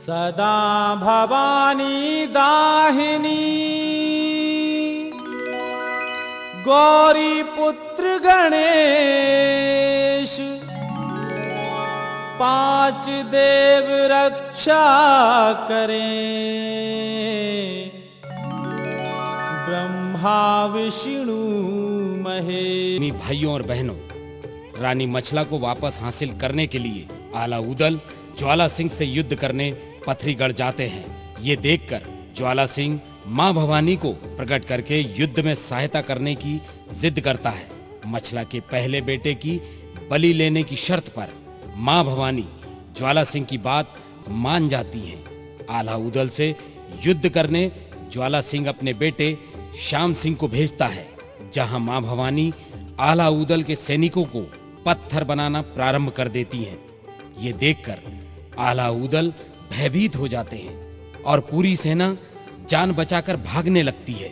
सदा भवानी दाहिनी गौरी पुत्र गणेश, पांच देव रक्षा करें, ब्रह्मा विष्णु महेश। भाइयों और बहनों, रानी मछला को वापस हासिल करने के लिए आला उदल ज्वाला सिंह से युद्ध करने पथरीगढ़ जाते हैं। ये देखकर ज्वाला सिंह मां भवानी को प्रकट करके युद्ध में सहायता करने की जिद करता है। मछला के पहले बेटे की बलि लेने की शर्त पर मां भवानी ज्वाला सिंह की बात मान जाती हैं। आला उदल से युद्ध करने ज्वाला सिंह अपने बेटे श्याम सिंह को भेजता है, जहां मां भवानी आला उदल के सैनिकों को पत्थर बनाना प्रारंभ कर देती हैं। ये देखकर आला उदल भयभीत हो जाते हैं और पूरी सेना जान बचाकर भागने लगती है।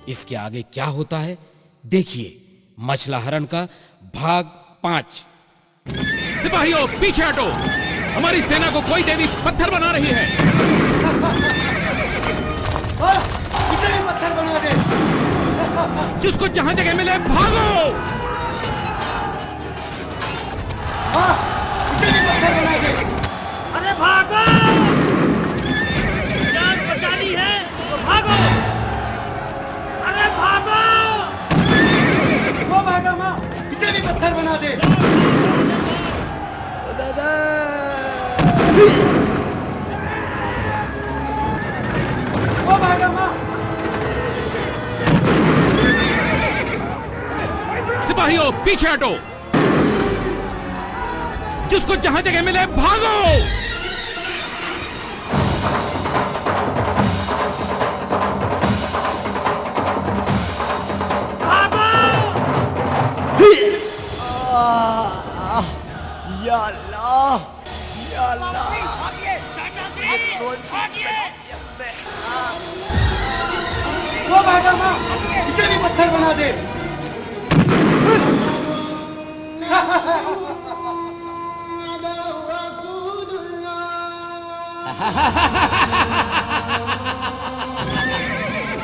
इसके आगे क्या होता है देखिए मछला हरण का भाग 5। सिपाहियों पीछे हटो, हमारी सेना को कोई देवी पत्थर बना रही है। इसे भी पत्थर बना दे। जिसको जहां जगह मिले भागो। इसे भी पत्थर बना दे। अरे भागो, जान बचानी है तो भागो। अरे भागो। वो भागा माँ, इसे भी पत्थर बना दे। दादा वो भागा माँ। सिपाहियों पीछे हटो, जिसको जहां जगह मिले भागो। या अल्लाह, या अल्लाह। वो भागा माँ, इसे भी पत्थर बना दे।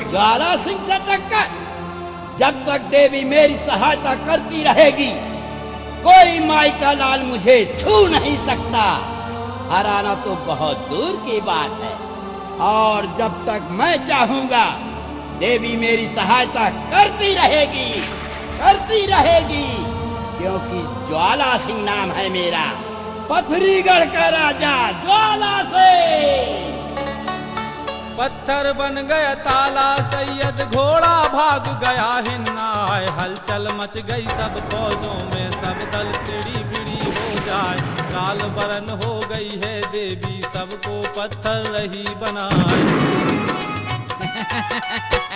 ज्वाला सिंह से टक्कर। जब तक देवी मेरी सहायता करती रहेगी, कोई माई का लाल मुझे छू नहीं सकता। हराना तो बहुत दूर की बात है, और जब तक मैं चाहूंगा देवी मेरी सहायता करती रहेगी, क्योंकि ज्वाला सिंह नाम है मेरा, पथरीगढ़ का राजा ज्वाला सिंह। पत्थर बन गया ताला सैयद, घोड़ा भाग गया हिन्नाय, हलचल मच गई सब फौजों में, सब दल टेढ़ी बिड़ी हो जाए, काल बरन हो गई है देवी, सबको पत्थर रही बनाए।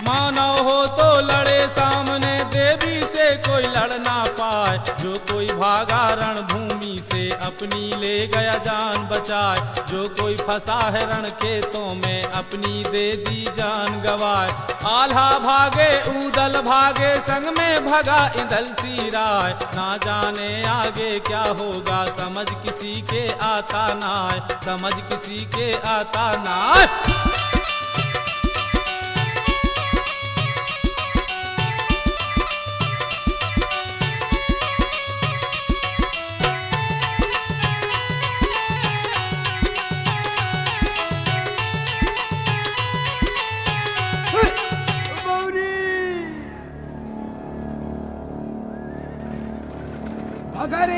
मानव हो तो लड़े सामने, देवी से कोई लड़ ना पाए, जो कोई भागा रणभूमि से, अपनी ले गया जान बचाए, जो कोई फंसा है रण खेतों में, अपनी दे दी जान गवाए। आल्हा भागे उदल भागे, संग में भगा इंदल सी राय, ना जाने आगे क्या होगा, समझ किसी के आता ना, समझ किसी के आता ना।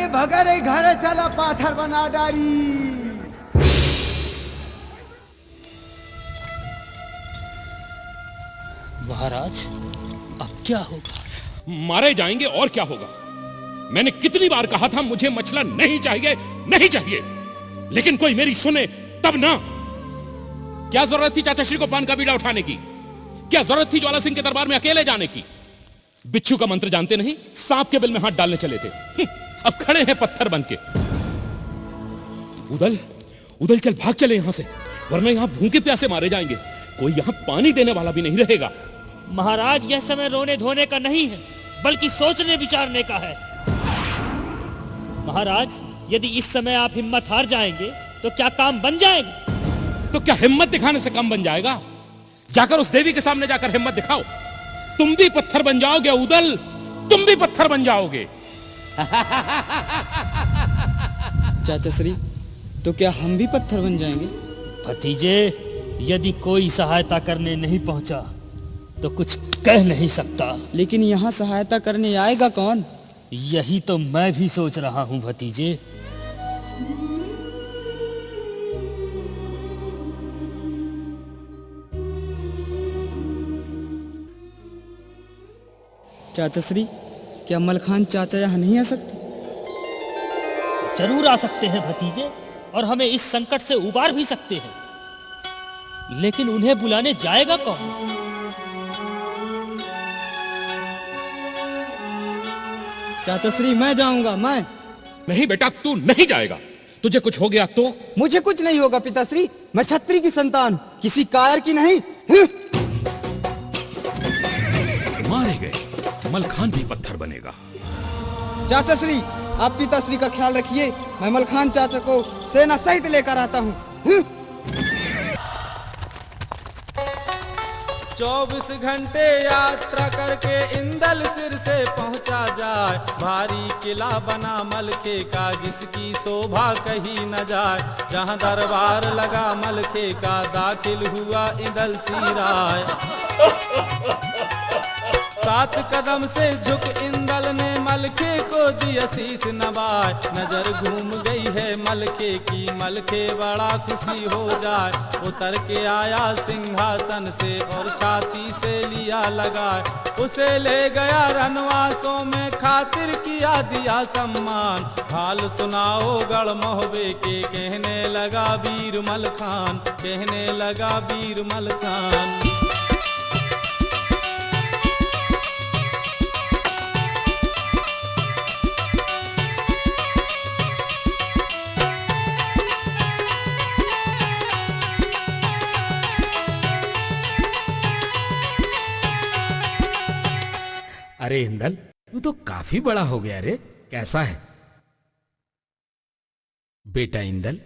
भगरे घर चला पाथर बना डारी। महाराज अब क्या होगा? मारे जाएंगे और क्या होगा। मैंने कितनी बार कहा था मुझे मछला नहीं चाहिए, नहीं चाहिए, लेकिन कोई मेरी सुने तब ना। क्या जरूरत थी चाचा श्री को पान का बीड़ा उठाने की? क्या जरूरत थी ज्वाला सिंह के दरबार में अकेले जाने की? बिच्छू का मंत्र जानते नहीं, सांप के बिल में हाथ डालने चले थे। अब खड़े हैं पत्थर बनके। उदल उदल चल भाग चले यहां से, वरना यहां भूखे प्यासे मारे जाएंगे। कोई यहां पानी देने वाला भी नहीं रहेगा। महाराज यह समय रोने धोने का नहीं है, बल्कि सोचने विचारने का है। महाराज यदि इस समय आप हिम्मत हार जाएंगे तो क्या काम बन जाएगा? तो क्या हिम्मत दिखाने से कम बन जाएगा? जाकर उस देवी के सामने जाकर हिम्मत दिखाओ। तुम भी पत्थर बन जाओगे उदल, तुम भी पत्थर बन जाओगे। चाचा श्री, तो क्या हम भी पत्थर बन जाएंगे? भतीजे, यदि कोई सहायता करने नहीं पहुंचा तो कुछ कह नहीं सकता। लेकिन यहाँ सहायता करने आएगा कौन? यही तो मैं भी सोच रहा हूं भतीजे। चाचा श्री, क्या मलखान चाचा यहाँ नहीं आ सकते? जरूर आ सकते हैं भतीजे, और हमें इस संकट से उबार भी सकते हैं। लेकिन उन्हें बुलाने जाएगा कौन? चाचा श्री, मैं जाऊंगा। मैं नहीं बेटा, तू नहीं जाएगा। तुझे कुछ हो गया तो? मुझे कुछ नहीं होगा पिताश्री। मैं छत्री की संतान, किसी कायर की नहीं। मारे गए, मलखान भी पत्थर बनेगा। चाचा श्री, आप पिताश्री का ख्याल रखिए। मैं मलखान चाचा को सेना सहित लेकर आता हूँ। 24 घंटे यात्रा करके इंदल सिर से पहुंचा जाए। भारी किला बना मलखे का, जिसकी शोभा कही न जाए। जहां दरबार लगा मलखे का, दाखिल हुआ इंदल सिराय। 7 कदम से झुक इंदल ने मलखे को दिया शीश नवाए। नजर घूम गई है मलखे की, मलखे बड़ा खुशी हो जाए। उतर के आया सिंहासन से और छाती से लिया लगाए। उसे ले गया रनवासों में, खातिर किया दिया सम्मान। हाल सुनाओ गढ़ मोहबे के, कहने लगा वीर मलखान, कहने लगा वीर मलखान। अरे इंदल, तू तो काफी बड़ा हो गया रे। कैसा है बेटा इंदल?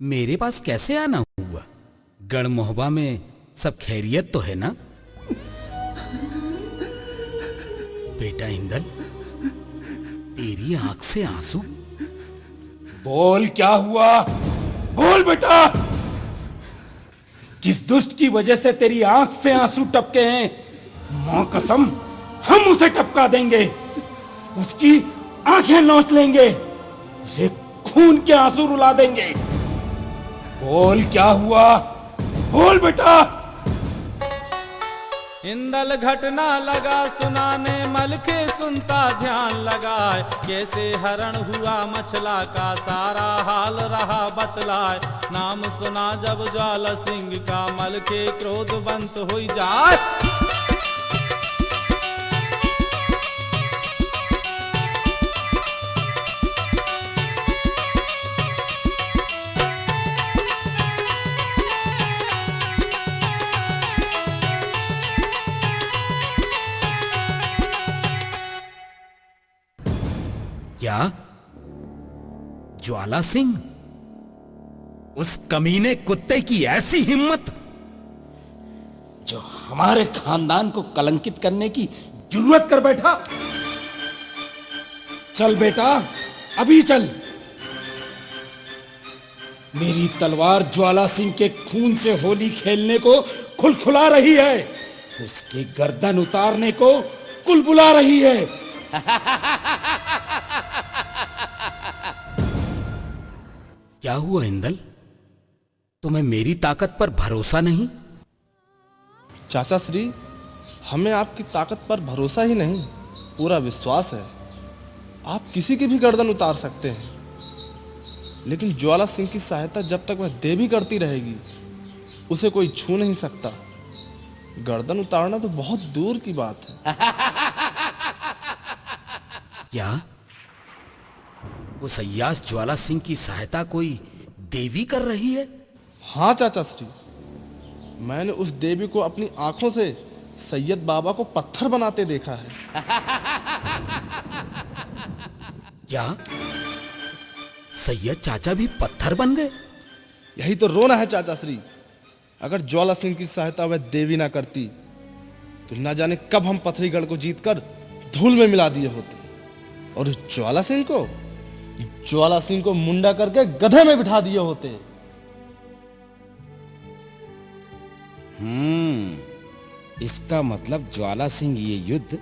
मेरे पास कैसे आना हुआ? गढ़ मोहबा में सब खैरियत तो है ना? बेटा इंदल, तेरी आंख से आंसू। बोल, क्या हुआ? बोल बेटा, किस दुष्ट की वजह से तेरी आंख से आंसू टपके हैं? मां कसम, हम उसे टपका देंगे, उसकी आंखें नोच लेंगे, उसे खून के आंसू रुला देंगे। बोल, क्या हुआ? बोल बेटा। इंदल घटना लगा सुनाने, मलखे सुनता ध्यान लगाए। कैसे हरण हुआ मछला का, सारा हाल रहा बतलाए। नाम सुना जब ज्वाला सिंह का, मलखे क्रोधवंत हो जाए। क्या ज्वाला सिंह, उस कमीने कुत्ते की ऐसी हिम्मत जो हमारे खानदान को कलंकित करने की जरूरत कर बैठा? चल बेटा, अभी चल। मेरी तलवार ज्वाला सिंह के खून से होली खेलने को खुलखुला रही है, उसकी गर्दन उतारने को कुलबुला रही है। क्या हुआ इंदल, तुम्हें मेरी ताकत पर भरोसा नहीं? चाचा श्री, हमें आपकी ताकत पर भरोसा ही नहीं, पूरा विश्वास है। आप किसी की भी गर्दन उतार सकते हैं, लेकिन ज्वाला सिंह की सहायता जब तक वह देवी करती रहेगी, उसे कोई छू नहीं सकता। गर्दन उतारना तो बहुत दूर की बात है। क्या वो सयास ज्वाला सिंह की सहायता कोई देवी कर रही है? हाँ चाचा श्री, मैंने उस देवी को अपनी आंखों से सैयद बाबा को पत्थर बनाते देखा है। क्या सैयद चाचा भी पत्थर बन गए? यही तो रोना है चाचा श्री। अगर ज्वाला सिंह की सहायता वह देवी ना करती तो ना जाने कब हम पथरीगढ़ को जीतकर धूल में मिला दिए होते। और उस ज्वाला सिंह को मुंडा करके गधे में बिठा दिए होते। इसका मतलब ज्वाला सिंह ये युद्ध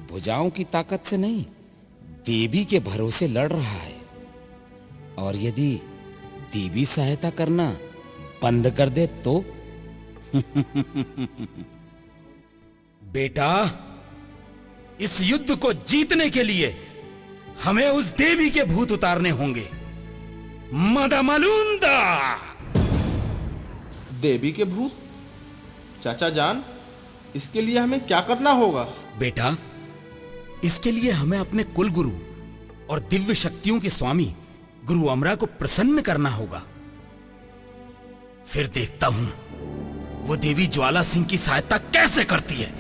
भुजाओं की ताकत से नहीं, देवी के भरोसे लड़ रहा है। और यदि देवी सहायता करना बंद कर दे तो बेटा, इस युद्ध को जीतने के लिए हमें उस देवी के भूत उतारने होंगे। मदामलूंदा देवी के भूत? चाचा जान, इसके लिए हमें क्या करना होगा? बेटा, इसके लिए हमें अपने कुल गुरु और दिव्य शक्तियों के स्वामी गुरु अमरा को प्रसन्न करना होगा। फिर देखता हूं वो देवी ज्वाला सिंह की सहायता कैसे करती है।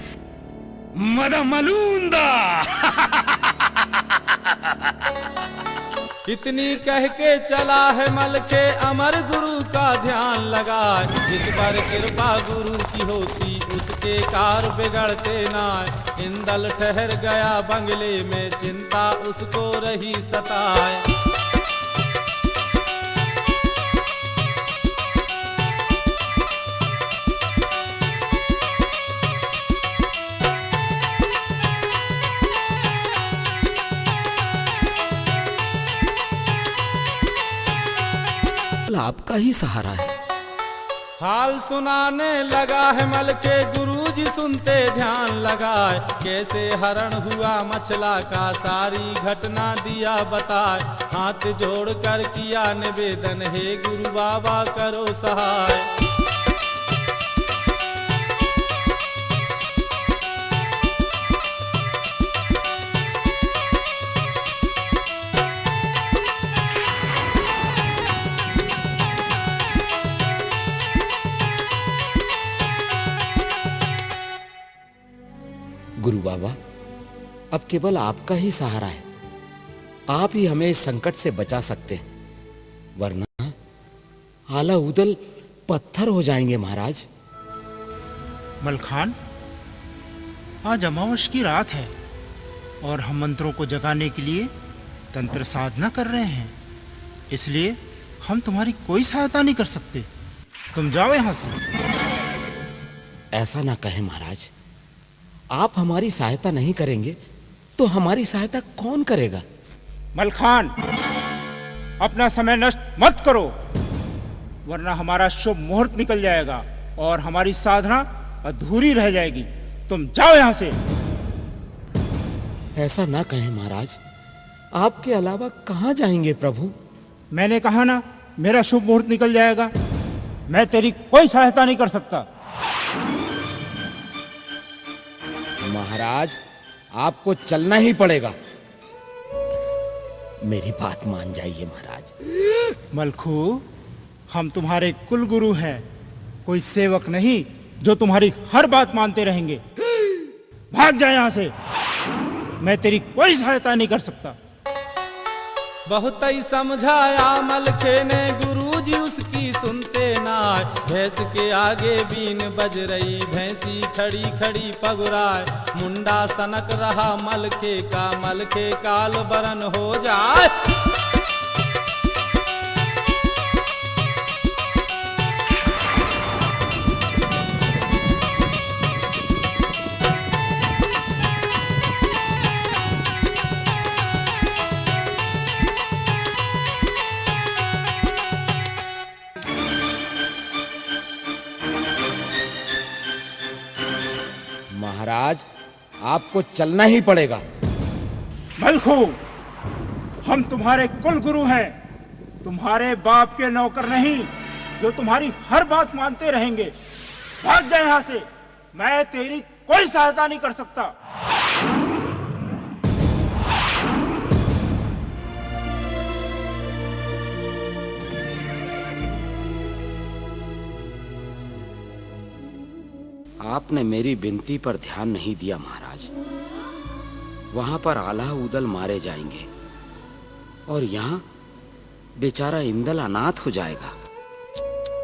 मदामलूंदा इतनी कह के चला है मलखे अमर गुरु का ध्यान लगाए। जिस पर कृपा गुरु की होती उसके कार बिगड़ते ना। इंदल ठहर गया बंगले में, चिंता उसको रही सताए। आपका ही सहारा है। हाल सुनाने लगा है मलके, गुरुजी सुनते ध्यान लगाए। कैसे हरण हुआ मछला का सारी घटना दिया बताए। हाथ जोड़कर किया निवेदन, हे गुरु बाबा करो सहाय। गुरु बाबा, अब केवल आपका ही सहारा है। आप ही हमें इस संकट से बचा सकते हैं, वरना आला उदल पत्थर हो जाएंगे महाराज। मलखान, आज अमावस की रात है और हम मंत्रों को जगाने के लिए तंत्र साधना कर रहे हैं, इसलिए हम तुम्हारी कोई सहायता नहीं कर सकते। तुम जाओ यहां से। ऐसा ना कहें महाराज, आप हमारी सहायता नहीं करेंगे तो हमारी सहायता कौन करेगा? मलखान, अपना समय नष्ट मत करो, वरना हमारा शुभ मुहूर्त निकल जाएगा और हमारी साधना अधूरी रह जाएगी। तुम जाओ यहां से। ऐसा ना कहें महाराज, आपके अलावा कहां जाएंगे प्रभु? मैंने कहा ना, मेरा शुभ मुहूर्त निकल जाएगा। मैं तेरी कोई सहायता नहीं कर सकता। महाराज, आपको चलना ही पड़ेगा। मेरी बात मान जाइए महाराज। मलखू, हम तुम्हारे कुल गुरु हैं, कोई सेवक नहीं जो तुम्हारी हर बात मानते रहेंगे। भाग जा यहां से, मैं तेरी कोई सहायता नहीं कर सकता। बहुत ही समझाया मलखे ने, गुरुजी उसकी सुनते ना। भैंस के आगे बीन बज रही, भैंसी खड़ी खड़ी पगुराए। मुंडा सनक रहा मलखे का, मलखे काल बरन हो जाए। महाराज, आपको चलना ही पड़ेगा। मलखू, हम तुम्हारे कुल गुरु हैं, तुम्हारे बाप के नौकर नहीं जो तुम्हारी हर बात मानते रहेंगे। भाग जा यहां से, मैं तेरी कोई सहायता नहीं कर सकता। आपने मेरी विनती पर ध्यान नहीं दिया महाराज। वहां पर आला उदल मारे जाएंगे और यहाँ बेचारा इंदल अनाथ हो जाएगा।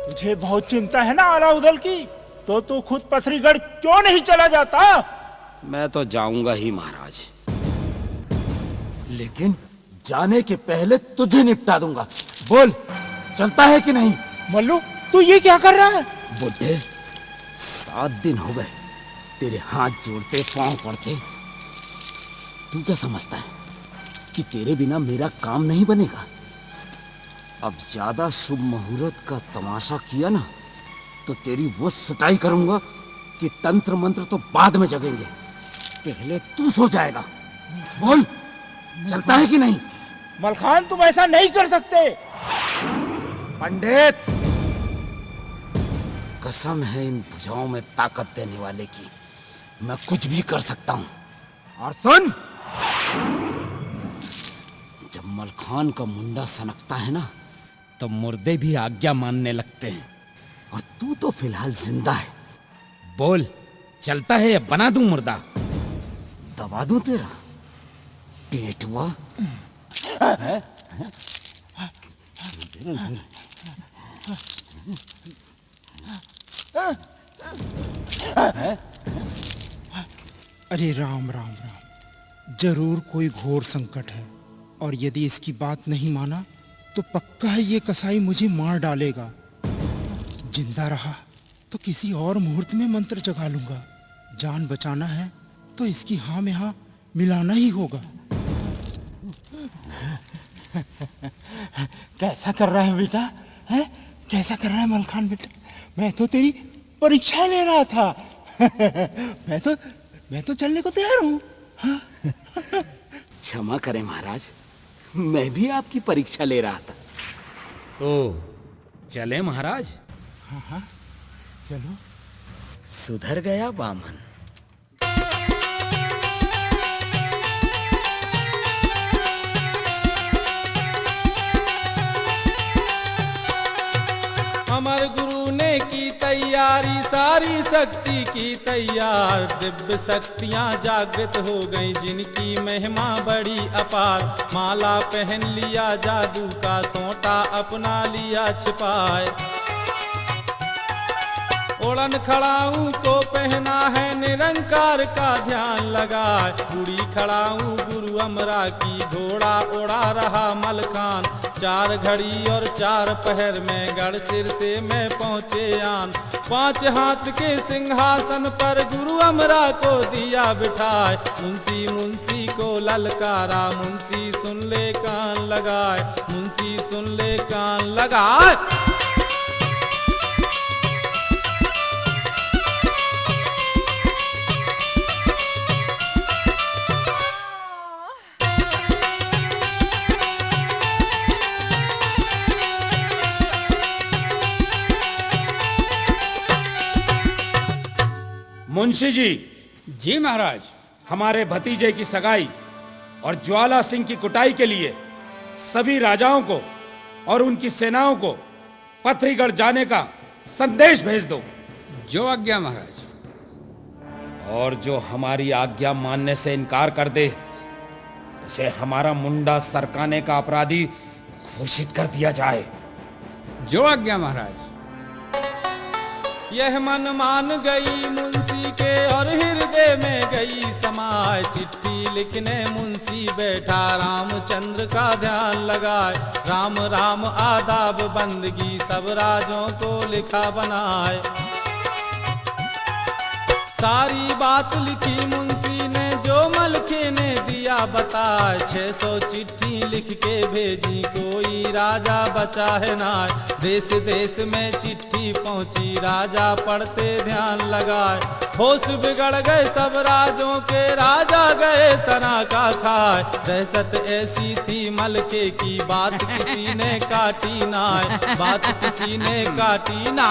तुझे बहुत चिंता है ना अलाउदल की, तो तू खुद पथरीगढ़ क्यों नहीं चला जाता? मैं तो जाऊंगा ही महाराज, लेकिन जाने के पहले तुझे निपटा दूंगा। बोल, चलता है कि नहीं? मल्लू, तू ये क्या कर रहा है? बुड्ढे, 7 दिन हो गए तेरे हाथ जोड़ते पांव पड़ते। तू क्या समझता है कि तेरे बिना मेरा काम नहीं बनेगा? अब ज्यादा शुभ मुहूर्त का तमाशा किया ना तो तेरी वो सुताई करूंगा कि तंत्र मंत्र तो बाद में जगेंगे, पहले तू सो जाएगा। बोल, चलता है कि नहीं? मलखान, तुम ऐसा नहीं कर सकते। पंडित, कसम है इन भुजाओं में ताकत देने वाले की, मैं कुछ भी कर सकता हूं। और सुन, जब मलखान का मुंडा सनकता है ना तो मुर्दे भी आज्ञा मानने लगते हैं, और तू तो फिलहाल जिंदा है। बोल, चलता है या बना दूं मुर्दा? दबा दूं तेरा टेटुआ? अरे राम राम राम, जरूर कोई घोर संकट है, और यदि इसकी बात नहीं माना तो पक्का है ये कसाई मुझे मार डालेगा। जिंदा रहा तो किसी और मुहूर्त में मंत्र जगा लूंगा। जान बचाना है तो इसकी हाँ में हाँ मिलाना ही होगा। कैसा कर रहा है बेटा? है कैसा कर रहा है मलखान बेटा? मैं तो तेरी परीक्षा ले रहा था। मैं तो चलने को तैयार हूँ। हाँ? क्षमा करें महाराज, मैं भी आपकी परीक्षा ले रहा था। तो चले महाराज? हाँ हाँ, चलो। सुधर गया बामन। अमर गुरु ने की तैयारी, सारी शक्ति की तैयार। दिव्य शक्तियां जागृत हो गई जिनकी महिमा बड़ी अपार। माला पहन लिया जादू का, सोंटा अपना लिया छिपाए। ओढ़न खड़ाऊं को पहना है, निरंकार का ध्यान लगाए। बूढ़ी खड़ाऊं गुरु अमरा की, घोड़ा उड़ा रहा मलखान। 4 घड़ी और 4 पहर में गढ़ सिर से मैं पहुँचे आन। 5 हाथ के सिंहासन पर गुरु अमरा को दिया बिठाए। मुंशी मुंशी को ललकारा, मुंशी सुन ले कान लगाए। मुंशी सुन ले कान लगाए। मुंशी जी। जी महाराज। हमारे भतीजे की सगाई और ज्वाला सिंह की कुटाई के लिए सभी राजाओं को और उनकी सेनाओं को पथरीगढ़ जाने का संदेश भेज दो। जो आज्ञा महाराज। और जो हमारी आज्ञा मानने से इनकार कर दे उसे हमारा मुंडा सरकाने का अपराधी घोषित कर दिया जाए। जो आज्ञा महाराज। यह मन मान गई मुंशी के और हृदय में गई समाए। चिट्ठी लिखने मुंशी बैठा, रामचंद्र का ध्यान लगाए। राम राम आदाब बंदगी सब राजों को लिखा बनाए। सारी बात लिखी मुंशी ने, जो मलखे ने दिया बताए। 600 चिट्ठी लिख के भेजी, कोई राजा बचा है ना। देश देश में चिट्ठी पहुंची, राजा पढ़ते ध्यान लगाए। होश बिगड़ गए सब राजों के, राजा गए सना का खाए। दहशत ऐसी थी मलके की, बात किसी ने काटी ना। बात किसी ने काटी ना।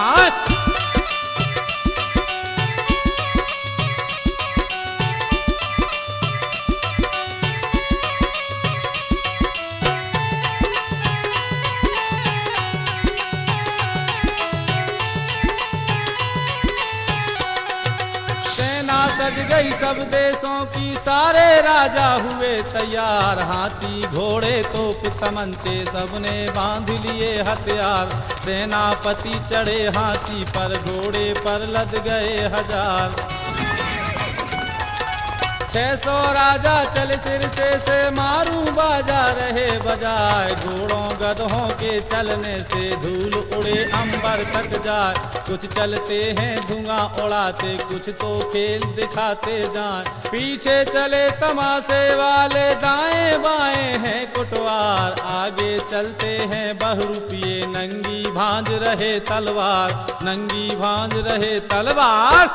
सज गई सब देशों की, सारे राजा हुए तैयार, हाथी घोड़े तोप तमंचे सबने बांध लिए हथियार। सेनापति चढ़े हाथी पर, घोड़े पर लद गए 1000। 600 राजा चले सिरसे से, मारू बाजा रहे बजाए। घोड़ों गधों के चलने से धूल उड़े अंबर तक जाए। कुछ चलते हैं धुआं उड़ाते, कुछ तो खेल दिखाते जाए। पीछे चले तमाशे वाले, दाएं बाएं हैं कुटवार। आगे चलते हैं बहुरूपिये, नंगी भांज रहे तलवार, नंगी भांज रहे तलवार।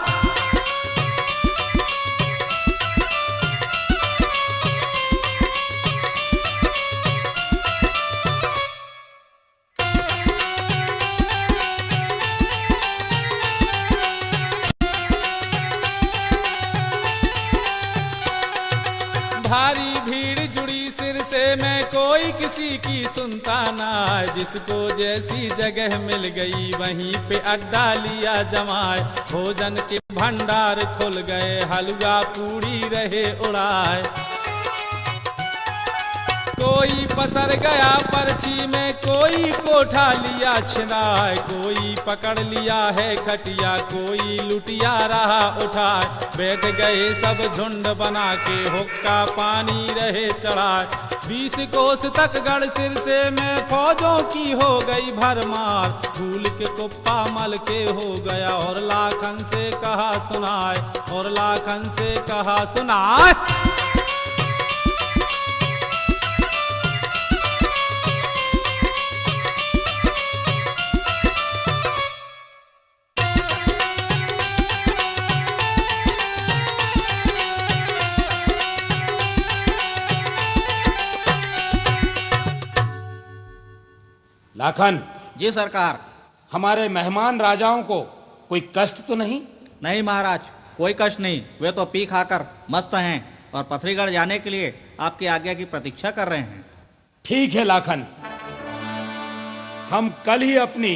भारी भीड़ जुड़ी सिरसे में, कोई किसी की सुनता ना। जिसको जैसी जगह मिल गई वहीं पे अड्डा लिया जमाए। भोजन के भंडार खुल गए, हलवा पूड़ी रहे उड़ाए। कोई पसर गया पर्ची में, कोई कोठा लिया छिनाए। कोई पकड़ लिया है खटिया, कोई लुटिया रहा उठाए। बैठ गए सब झुंड बना के, हुक्का पानी रहे चढ़ाए। 20 कोस तक गढ़ सिरसे में, फौजों की हो गई भरमार। फूल के कुप्पा मल के हो गया, और लाखन से कहा सुनाए, और लाखन से कहा सुनाए। लाखन। जी सरकार। हमारे मेहमान राजाओं को कोई कष्ट तो नहीं? नहीं महाराज, कोई कष्ट नहीं। वे तो पी खाकर मस्त हैं और पथरीगढ़ जाने के लिए आपकी आज्ञा की प्रतीक्षा कर रहे हैं। ठीक है लाखन, हम कल ही अपनी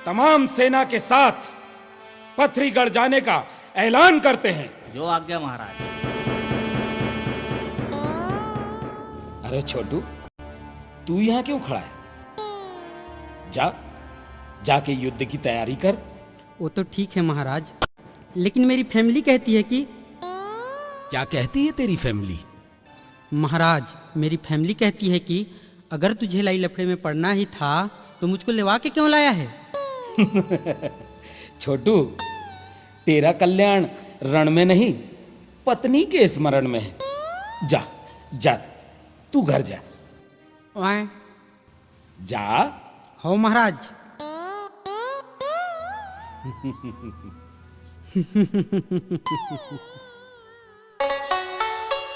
तमाम सेना के साथ पथरीगढ़ जाने का ऐलान करते हैं। जो आज्ञा महाराज। अरे छोटू, तू यहाँ क्यों खड़ा है? जाके युद्ध की तैयारी कर। वो तो ठीक है महाराज, लेकिन मेरी फैमिली कहती है कि। क्या कहती है तेरी फैमिली? महाराज, मेरी फैमिली कहती है कि अगर तुझे लाई लफड़े में पड़ना ही था तो मुझको लेवा के क्यों लाया है? छोटू, तेरा कल्याण रण में नहीं, पत्नी के स्मरण में है। जा जा, तू घर जा। जा। हो महाराज।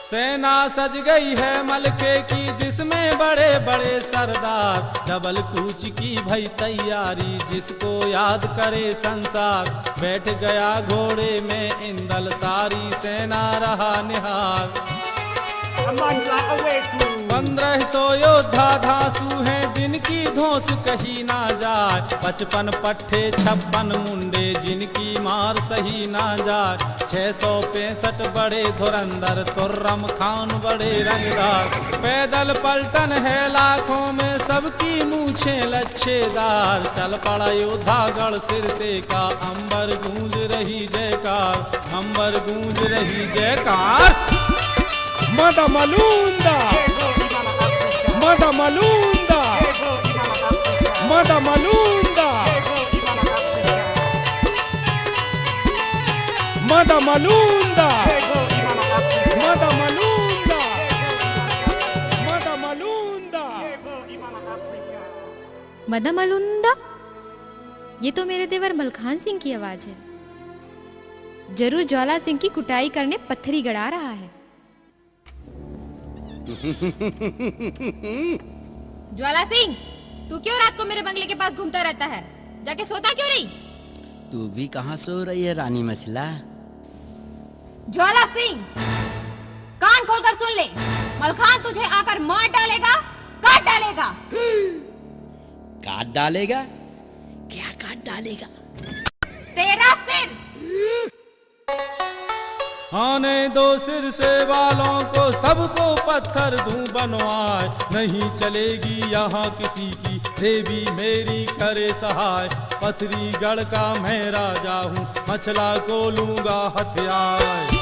सेना सज गई है मलके की, जिसमें बड़े बड़े सरदार। डबल कूच की भई तैयारी, जिसको याद करे संसार। बैठ गया घोड़े में इंदल, सारी सेना रहा निहार। 1500 योद्धा धांसू हैं, जिनकी धौंस कही ना जाए। 55 पट्टे 56 मुंडे, जिनकी मार सही ना जाए। 665 बड़े धुरंधर, तुर्रम खान बड़े रंगदार। पैदल पलटन है लाखों में, सबकी मूछें लच्छेदार। चल पड़ा योद्धा गढ़ सिरसे का, अंबर गूंज रही जयकार, अंबर गूंज रही जयकार। मादा मलूंदा, मादा मलूंदा, मादा मलूंदा, मादा मलूंदा, मादा मलूंदा, मादा मलूंदा। मदा मलूंदा, ये तो मेरे देवर मलखान सिंह की आवाज है। जरूर ज्वाला सिंह की कुटाई करने पत्थरी गड़ा रहा है। ज्वाला सिंह, तू क्यों रात को मेरे बंगले के पास घूमता रहता है? जाके सोता क्यों नहीं? तू भी कहाँ सो रही है रानी मछला? ज्वाला सिंह, कान खोलकर सुन ले, मलखान तुझे आकर मार डालेगा, काट डालेगा। काट डालेगा? क्या काट डालेगा? तेरा सिर। आने दो सिर से वालों को, सबको पत्थर दूं बनवाए। नहीं चलेगी यहाँ किसी की, देवी मेरी करे सहाय। पथरीगढ़ का मैं राजा हूँ, मछला को लूंगा हथियार।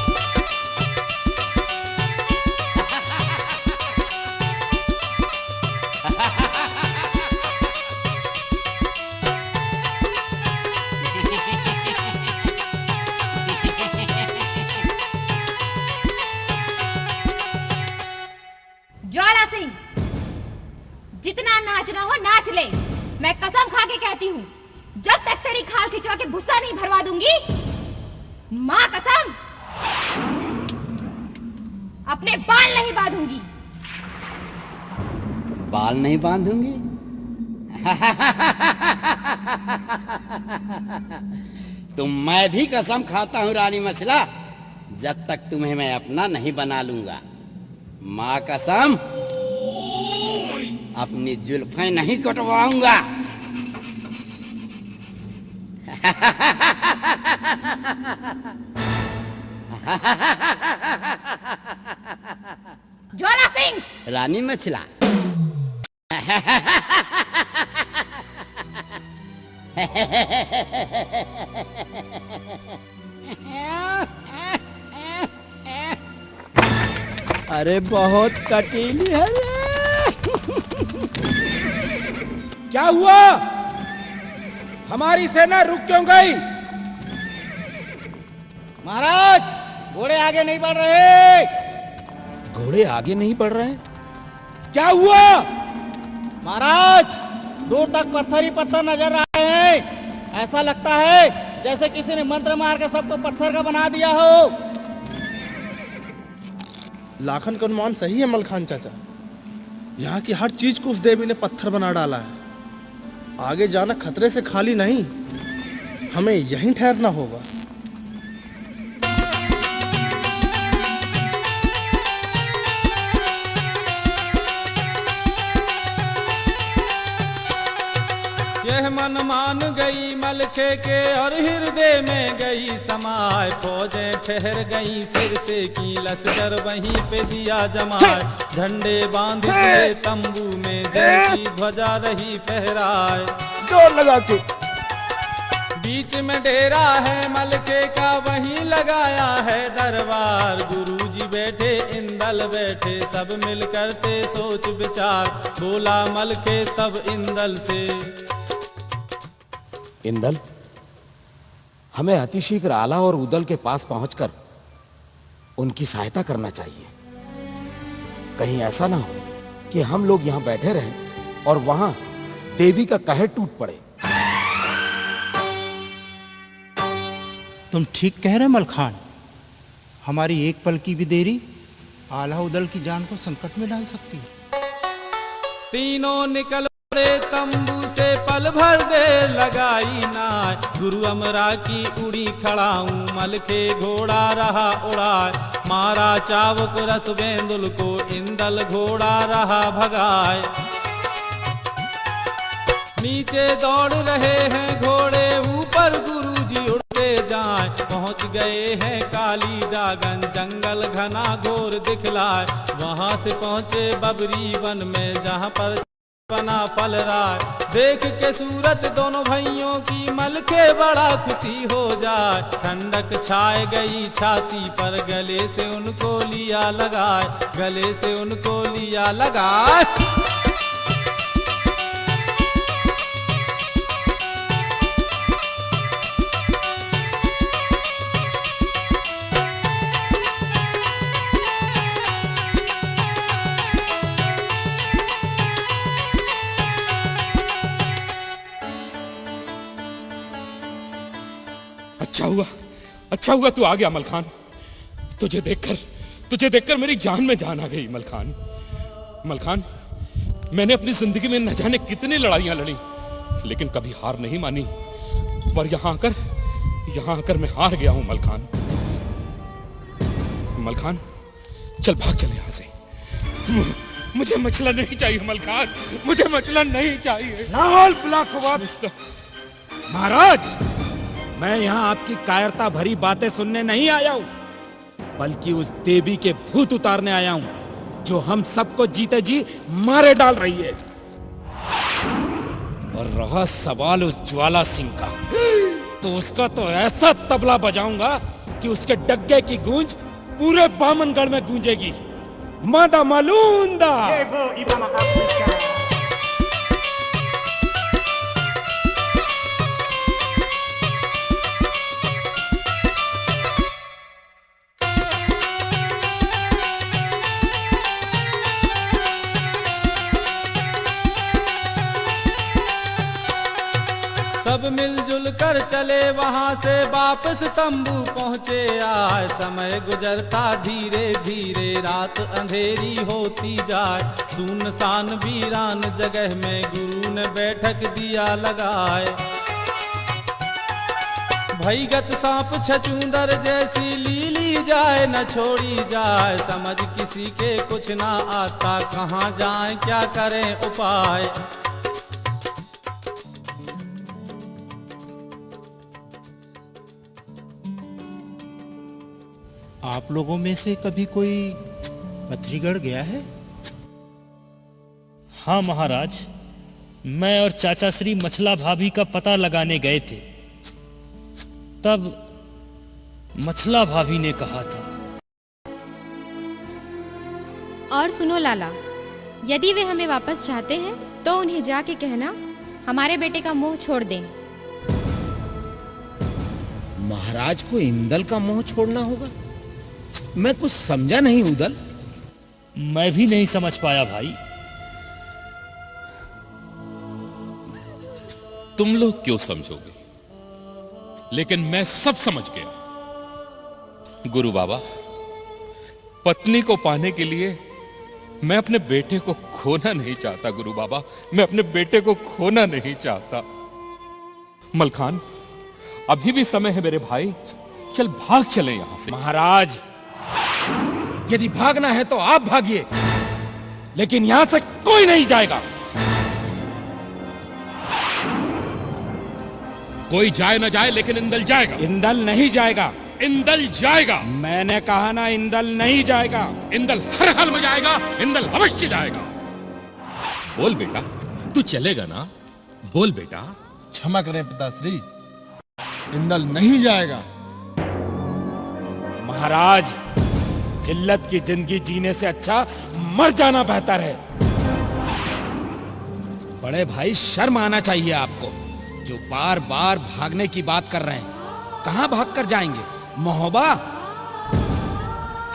ज्वाला सिंह, जितना नाचना हो नाच ले। मैं कसम खा के कहती हूँ, जब तक तेरी खाल खिंचवा के भुस्सा नहीं भरवा दूंगी, माँ कसम, अपने बाल नहीं बांधूंगी। बाल नहीं बांधूंगी? तो मैं भी कसम खाता हूँ रानी मछला, जब तक तुम्हें मैं अपना नहीं बना लूंगा। माँ कसम, अपनी जुल्फें नहीं कटवाऊंगा। ज्वाला सिंह, रानी मछला, अरे बहुत कटीली है रे। क्या हुआ? हमारी सेना रुक क्यों गई? महाराज, घोड़े आगे नहीं बढ़ रहे। घोड़े आगे नहीं बढ़ रहे? क्या हुआ? महाराज, दूर तक पत्थर ही पत्थर नजर आ रहे हैं। ऐसा लगता है जैसे किसी ने मंत्र मार के सबको पत्थर का बना दिया हो। लाखन का अनुमान सही है मलखान चाचा, यहाँ की हर चीज को उस देवी ने पत्थर बना डाला है। आगे जाना खतरे से खाली नहीं, हमें यहीं ठहरना होगा। यह मन मान गई मलखे के और हृदय में गई समाए। फौजें ठहर गई सिर से की, लश्कर वहीं पे दिया जमाए। झंडे बांध के तंबू में जय की ध्वजा रही फहराए। जोर लगा के बीच में डेरा है मलखे का, वहीं लगाया है दरबार। गुरुजी बैठे इंदल बैठे, सब मिल करते सोच विचार। बोला मलखे तब इंदल से, इंदल, हमें अतिशीघ्र आला और उदल के पास पहुंचकर उनकी सहायता करना चाहिए। कहीं ऐसा ना हो कि हम लोग यहां बैठे रहें और वहां देवी का कहर टूट पड़े। तुम ठीक कह रहे मलखान, हमारी एक पल की भी देरी आला उदल की जान को संकट में डाल सकती है। तीनों निकल पड़े तंबू से, पल भर देर लगाई ना। गुरु अमरा की उड़ी खड़ाऊं, मलखे घोड़ा रहा उड़ाए। मारा चावक रस बेंदुल को, इंदल घोड़ा रहा भगाए। नीचे दौड़ रहे हैं घोड़े, ऊपर गुरुजी उड़ते जाए। पहुंच गए हैं काली डागन, जंगल घना घोर दिखलाए। वहां से पहुंचे बबरी वन में, जहां पर बना फल राय। देख के सूरत दोनों भाइयों की, मलखे बड़ा खुशी हो जाए। ठंडक छाए गई छाती पर, गले से उनको लिया लगाए। गले से उनको लिया लगाए। अच्छा हुआ तू आ गया मलखान। तुझे देखकर मेरी जान में जान आ गई मलखान। मलखान, मैंने अपनी जिंदगी में न जाने कितनी लड़ाइयां लड़ी, लेकिन कभी हार नहीं मानी। पर यहाँ आकर मैं हार गया हूं मलखान। मलखान, चल भाग चले यहां से। मुझे मछला नहीं चाहिए मलखान, मुझे मछला नहीं चाहिए। महाराज, मैं यहाँ आपकी कायरता भरी बातें सुनने नहीं आया हूं। बल्कि उस देवी के भूत उतारने आया हूं जो हम सबको जीते जी मारे डाल रही है। और रहा सवाल उस ज्वाला सिंह का, तो उसका तो ऐसा तबला बजाऊंगा कि उसके डग्गे की गूंज पूरे बामनगढ़ में गूंजेगी। मादा मालूंदा। सब मिलजुल कर चले वहां से वापस तंबू पहुँचे आए। समय गुजरता धीरे धीरे, रात अंधेरी होती जाए। सुनसान वीरान जगह में गुरु ने बैठक दिया लगाए। भईगत सांप छचूंदर जैसी लीली जाए न छोड़ी जाए। समझ किसी के कुछ ना आता, कहाँ जाए क्या करें उपाय। आप लोगों में से कभी कोई पथरीगढ़ गया है? हाँ महाराज, मैं और चाचा श्री मछला भाभी का पता लगाने गए थे। तब मछला भाभी ने कहा था। और सुनो लाला, यदि वे हमें वापस चाहते हैं तो उन्हें जाके कहना हमारे बेटे का मोह छोड़ दें। महाराज को इंदल का मोह छोड़ना होगा? मैं कुछ समझा नहीं उदल। मैं भी नहीं समझ पाया भाई। तुम लोग क्यों समझोगे, लेकिन मैं सब समझ गया। गुरु बाबा, पत्नी को पाने के लिए मैं अपने बेटे को खोना नहीं चाहता। गुरु बाबा, मैं अपने बेटे को खोना नहीं चाहता। मलखान, अभी भी समय है मेरे भाई, चल भाग चले यहां से। महाराज, यदि भागना है तो आप भागिए, लेकिन यहां से कोई नहीं जाएगा। कोई जाए ना जाए, लेकिन इंदल जाएगा। इंदल नहीं जाएगा। इंदल जाएगा। मैंने कहा ना, इंदल नहीं जाएगा। इंदल हर हाल में जाएगा। इंदल अवश्य जाएगा। बोल बेटा, तू चलेगा ना? बोल बेटा। क्षमा करें पिताश्री, इंदल नहीं जाएगा। महाराज, जिल्लत की जिंदगी जीने से अच्छा मर जाना बेहतर है। बड़े भाई, शर्म आना चाहिए आपको, जो बार बार भागने की बात कर रहे हैं। कहां भाग कर जाएंगे? महोबा,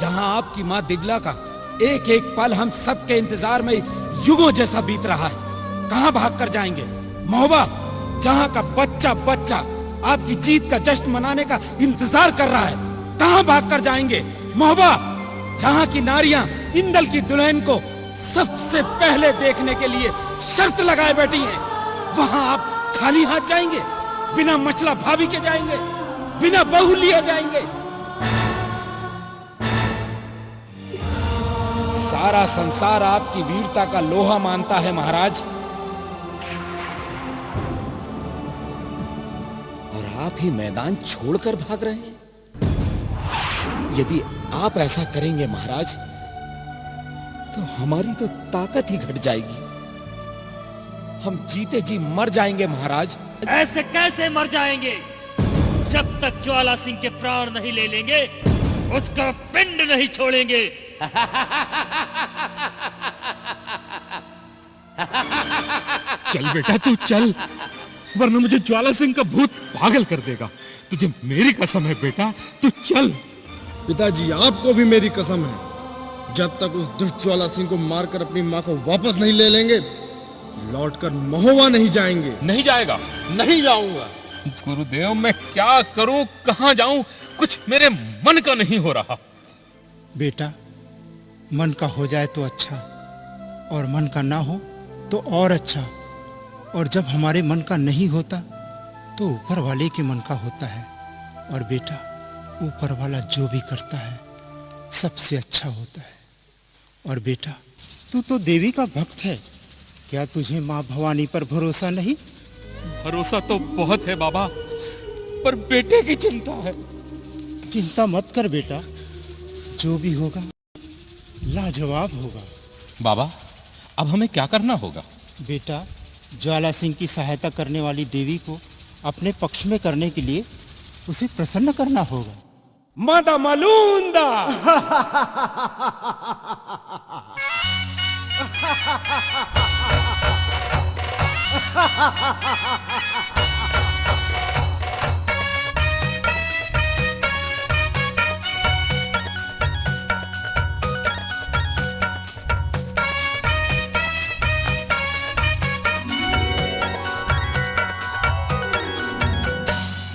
जहां आपकी मां दिबला का एक एक पल हम सबके इंतजार में युगों जैसा बीत रहा है। कहां भाग कर जाएंगे? महोबा, जहां का बच्चा बच्चा आपकी जीत का जश्न मनाने का इंतजार कर रहा है। कहां भाग कर जाएंगे? महोबा, जहां की नारियां इंदल की दुल्हन को सबसे पहले देखने के लिए शर्त लगाए बैठी हैं, वहां आप खाली हाथ जाएंगे? बिना मछला भाभी के जाएंगे? बिना बहू लिए जाएंगे? सारा संसार आपकी वीरता का लोहा मानता है महाराज, और आप ही मैदान छोड़कर भाग रहे हैं। यदि आप ऐसा करेंगे महाराज, तो हमारी तो ताकत ही घट जाएगी। हम जीते जी मर जाएंगे महाराज। ऐसे कैसे मर जाएंगे? जब तक ज्वाला सिंह के प्राण नहीं ले लेंगे, उसका पिंड नहीं छोड़ेंगे। चल बेटा, तू चल, वरना मुझे ज्वाला सिंह का भूत पागल कर देगा। तुझे मेरी कसम है बेटा, तू चल। पिताजी, आपको भी मेरी कसम है, जब तक उस दुष्ट ज्वाला सिंह को मारकर अपनी मां को वापस नहीं ले लेंगे, लौटकर महोबा नहीं जाएंगे। नहीं जाएगा। नहीं जाऊंगा। गुरुदेव, मैं क्या करूं, कहां जाऊं, कुछ मेरे मन का नहीं हो रहा। बेटा, मन का हो जाए तो अच्छा, और मन का ना हो तो और अच्छा। और जब हमारे मन का नहीं होता तो ऊपर वाले के मन का होता है। और बेटा, ऊपर वाला जो भी करता है सबसे अच्छा होता है। और बेटा, तू तो देवी का भक्त है, क्या तुझे माँ भवानी पर भरोसा नहीं? भरोसा तो बहुत है बाबा, पर बेटे की चिंता है। चिंता मत कर बेटा, जो भी होगा लाजवाब होगा। बाबा, अब हमें क्या करना होगा? बेटा, ज्वाला सिंह की सहायता करने वाली देवी को अपने पक्ष में करने के लिए उसे प्रसन्न करना होगा। मादा मालूंदा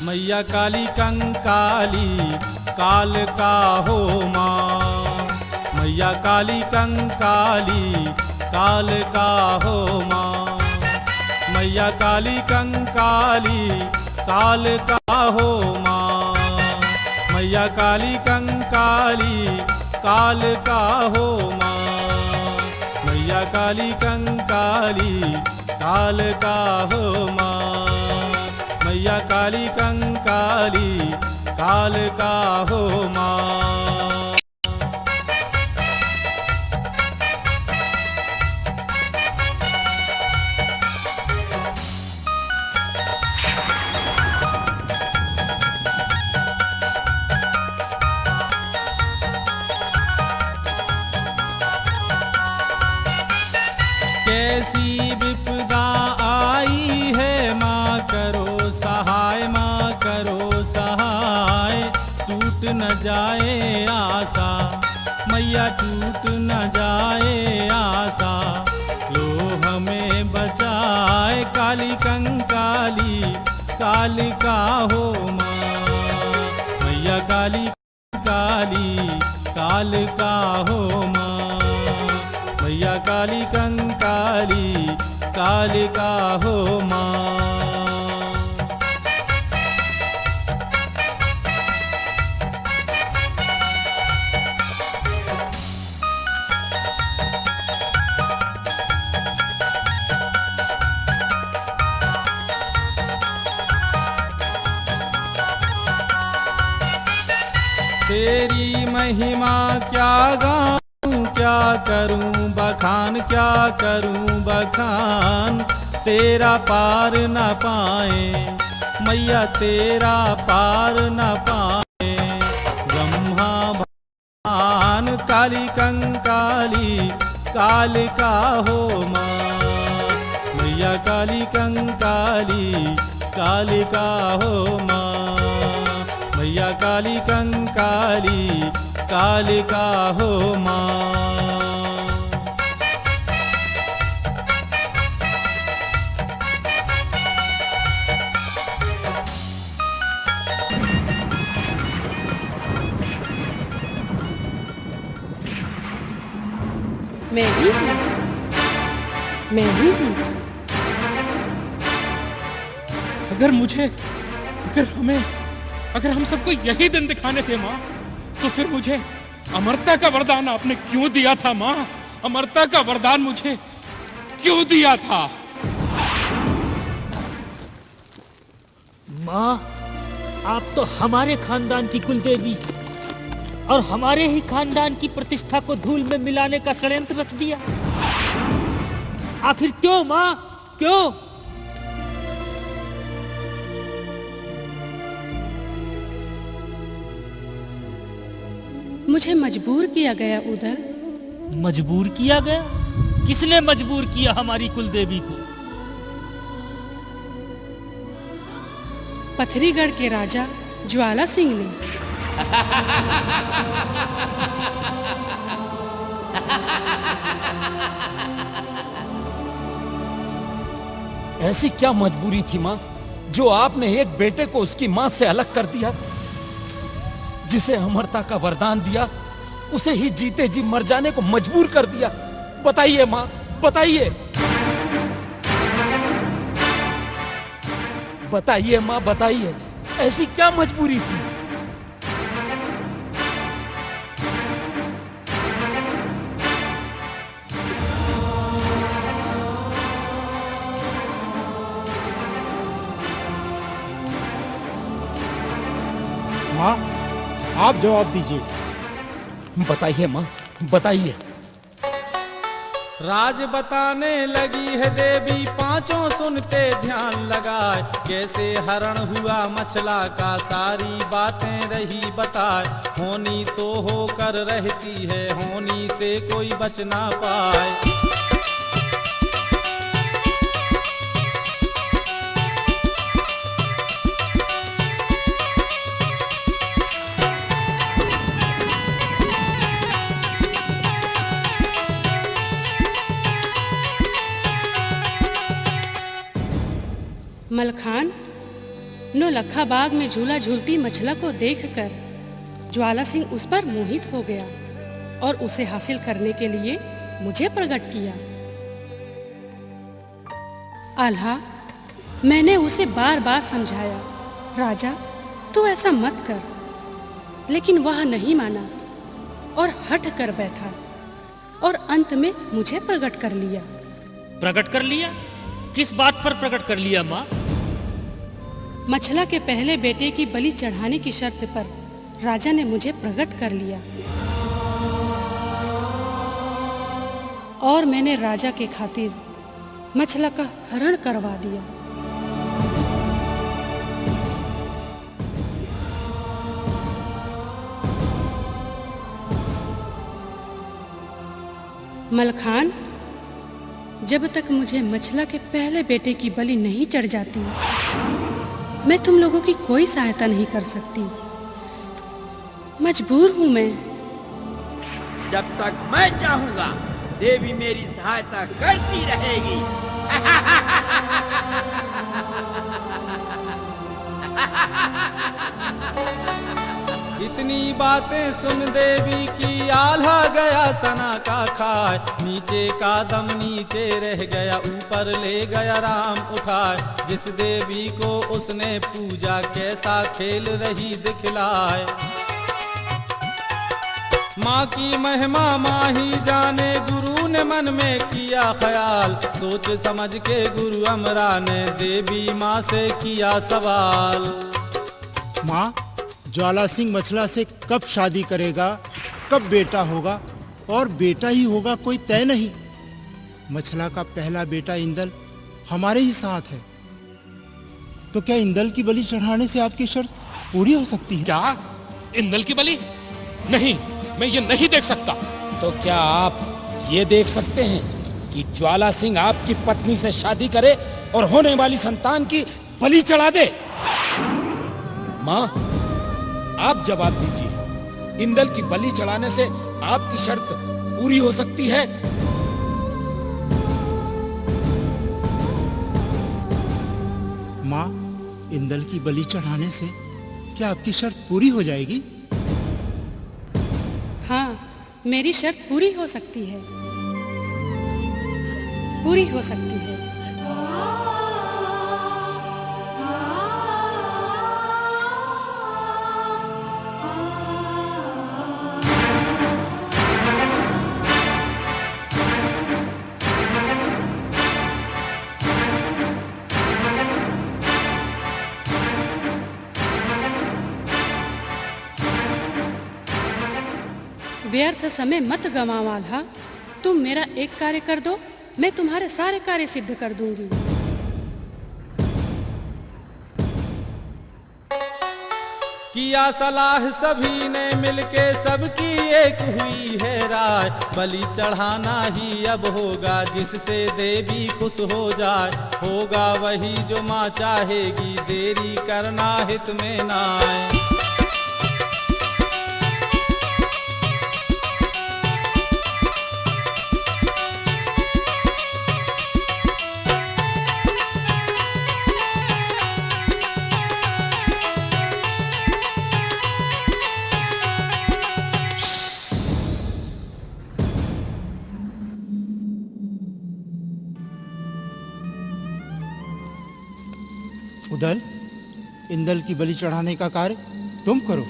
मैया काली कंकाली काल का हो माँ, मैया काली कंकाली काल का हो माँ, मैया काली कंकाली काल का हो माँ, मैया काली कंकाली काल का हो माँ, मैया काली कंकाली काल का हो माँ, मैया काली कंकाली काल का हो माँ। कैसी विपदा आई है माँ करो सहाय, माँ करो सहाय, टूट न जाए आशा, मैया टूट न जाए आशा, लो हमें बचाए काली कंकाली काल का हो माँ, मैया काली काली काल का हो माँ, मैया काली कंकाली काल का हो माँ। तेरी महिमा क्या गाऊं क्या करूं बखान, क्या करूं बखान, तेरा पार न पाए मैया तेरा पार न पाए, ब्रह्मा भगवान काली कंकाली काल का हो माँ, मैया काली कंकाली काल का हो माँ, मैया काली कंकाली काल का हो माँ। मैं ही हूँ, मैं ही हूँ। अगर हम सबको यही दिन दिखाने थे माँ, तो फिर मुझे अमरता का वरदान आपने क्यों दिया था माँ? अमरता का वरदान मुझे क्यों दिया था? माँ, आप तो हमारे खानदान की कुलदेवी और हमारे ही खानदान की प्रतिष्ठा को धूल में मिलाने का षड्यंत्र रच दिया। आखिर क्यों माँ, क्यों? मुझे मजबूर किया गया उदल। मजबूर किया गया? किसने मजबूर किया हमारी कुलदेवी को? पथरीगढ़ के राजा ज्वाला सिंह ने। ऐसी क्या मजबूरी थी माँ, जो आपने एक बेटे को उसकी माँ से अलग कर दिया? जिसे अमरता का वरदान दिया, उसे ही जीते जी मर जाने को मजबूर कर दिया। बताइए माँ, बताइए, बताइए माँ, बताइए, ऐसी क्या मजबूरी थी? माँ, आप जवाब दीजिए। बताइए माँ, बताइए। राज बताने लगी है देवी, पांचों सुनते ध्यान लगाए। कैसे हरण हुआ मछला का, सारी बातें रही बताए। होनी तो होकर रहती है, होनी से कोई बच ना पाए। मलखान, नौलखा बाग में झूला झूलती मछला को देखकर ज्वाला सिंह उस पर मोहित हो गया और उसे हासिल करने के लिए मुझे प्रकट किया। आल्हा, मैंने उसे बार बार समझाया, राजा तू ऐसा मत कर, लेकिन वह नहीं माना और हट कर बैठा और अंत में मुझे प्रकट कर लिया। प्रकट कर लिया? किस बात पर प्रकट कर लिया माँ? मछला के पहले बेटे की बलि चढ़ाने की शर्त पर राजा ने मुझे प्रकट कर लिया और मैंने राजा के खातिर मछला का हरण करवा दिया। मलखान, जब तक मुझे मछला के पहले बेटे की बलि नहीं चढ़ जाती, मैं तुम लोगों की कोई सहायता नहीं कर सकती। मजबूर हूं मैं। जब तक मैं चाहूंगा देवी मेरी सहायता करती रहेगी। इतनी बातें सुन देवी की आल्हा गया सना का खाए। नीचे का दम नीचे रह गया, ऊपर ले गया राम उठाए। जिस देवी को उसने पूजा, कैसा खेल रही दिखलाए। माँ की महिमा माँ ही जाने, गुरु ने मन में किया ख्याल। सोच समझ के गुरु अमरा ने देवी माँ से किया सवाल। माँ, ज्वाला सिंह मछला से कब शादी करेगा, कब बेटा होगा, और बेटा ही होगा कोई तय नहीं। मछला का पहला बेटा इंदल हमारे ही साथ है, तो क्या इंदल की बलि चढ़ाने से आपकी शर्त पूरी हो सकती है? क्या इंदल की बलि? नहीं, मैं ये नहीं देख सकता। तो क्या आप ये देख सकते हैं कि ज्वाला सिंह आपकी पत्नी से शादी करे और होने वाली संतान की बलि चढ़ा दे? माँ, आप जवाब दीजिए, इंदल की बलि चढ़ाने से आपकी शर्त पूरी हो सकती है? माँ, इंदल की बलि चढ़ाने से क्या आपकी शर्त पूरी हो जाएगी? हाँ, मेरी शर्त पूरी हो सकती है, पूरी हो सकती है। व्यर्थ समय मत गवाओ आल्हा, तुम मेरा एक कार्य कर दो, मैं तुम्हारे सारे कार्य सिद्ध कर दूंगी। किया सलाह सभी ने मिलके, सबकी एक हुई है राय। बलि चढ़ाना ही अब होगा, जिससे देवी खुश हो जाए। होगा वही जो माँ चाहेगी, देरी करना हित में ना आए। उदल, इंदल की बलि चढ़ाने का कार्य तुम करो।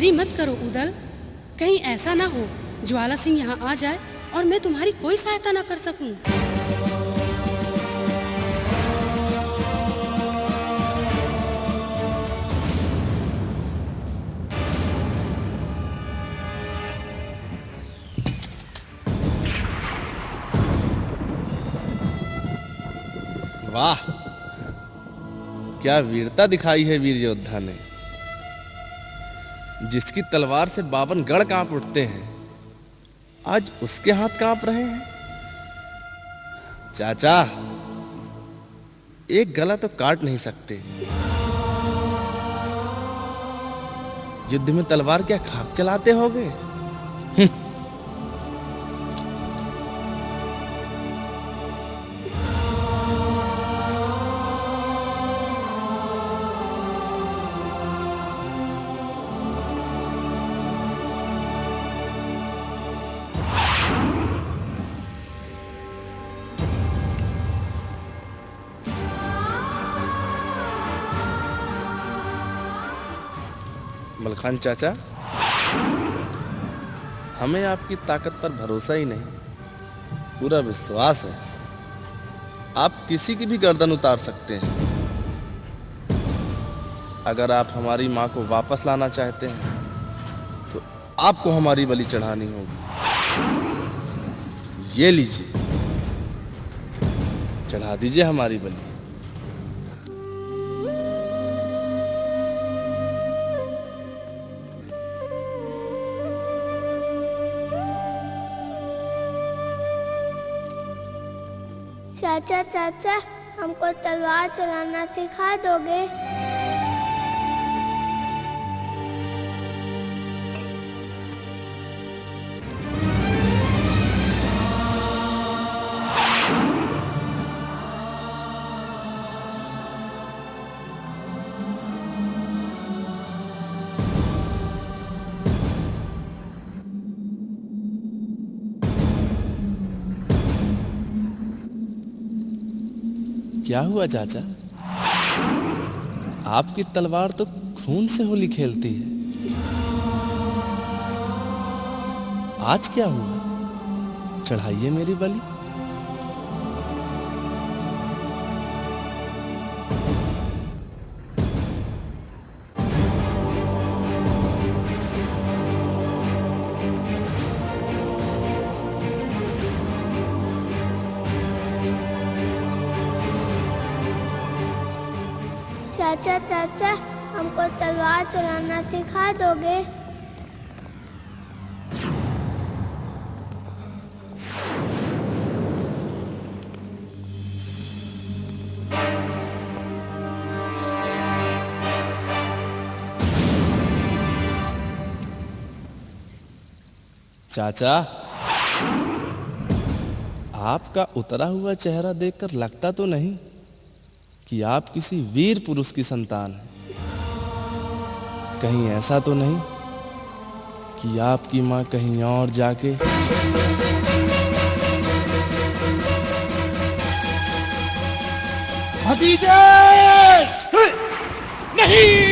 देरी मत करो उदल। कहीं ऐसा ना हो ज्वाला सिंह यहाँ आ जाए और मैं तुम्हारी कोई सहायता ना कर सकूं। वाह, क्या वीरता दिखाई है वीर योद्धा ने। जिसकी तलवार से 52 गढ़ कांप उठते हैं, आज उसके हाथ कांप रहे हैं। चाचा, एक गला तो काट नहीं सकते, युद्ध में तलवार क्या खाक चलाते होगे? मलखान चाचा, हमें आपकी ताकत पर भरोसा ही नहीं, पूरा विश्वास है। आप किसी की भी गर्दन उतार सकते हैं। अगर आप हमारी माँ को वापस लाना चाहते हैं तो आपको हमारी बलि चढ़ानी होगी। ये लीजिए, चढ़ा दीजिए हमारी बलि। चाचा चाचा, हमको तलवार चलाना सिखा दोगे? क्या हुआ चाचा? आपकी तलवार तो खून से होली खेलती है। आज क्या हुआ? चढ़ाइए मेरी बलि। चाचा चाचा, हमको तलवार चलाना सिखा दोगे? चाचा, आपका उतरा हुआ चेहरा देखकर लगता तो नहीं कि आप किसी वीर पुरुष की संतान हैं। कहीं ऐसा तो नहीं कि आपकी माँ कहीं और जाके भतीजे! नहीं!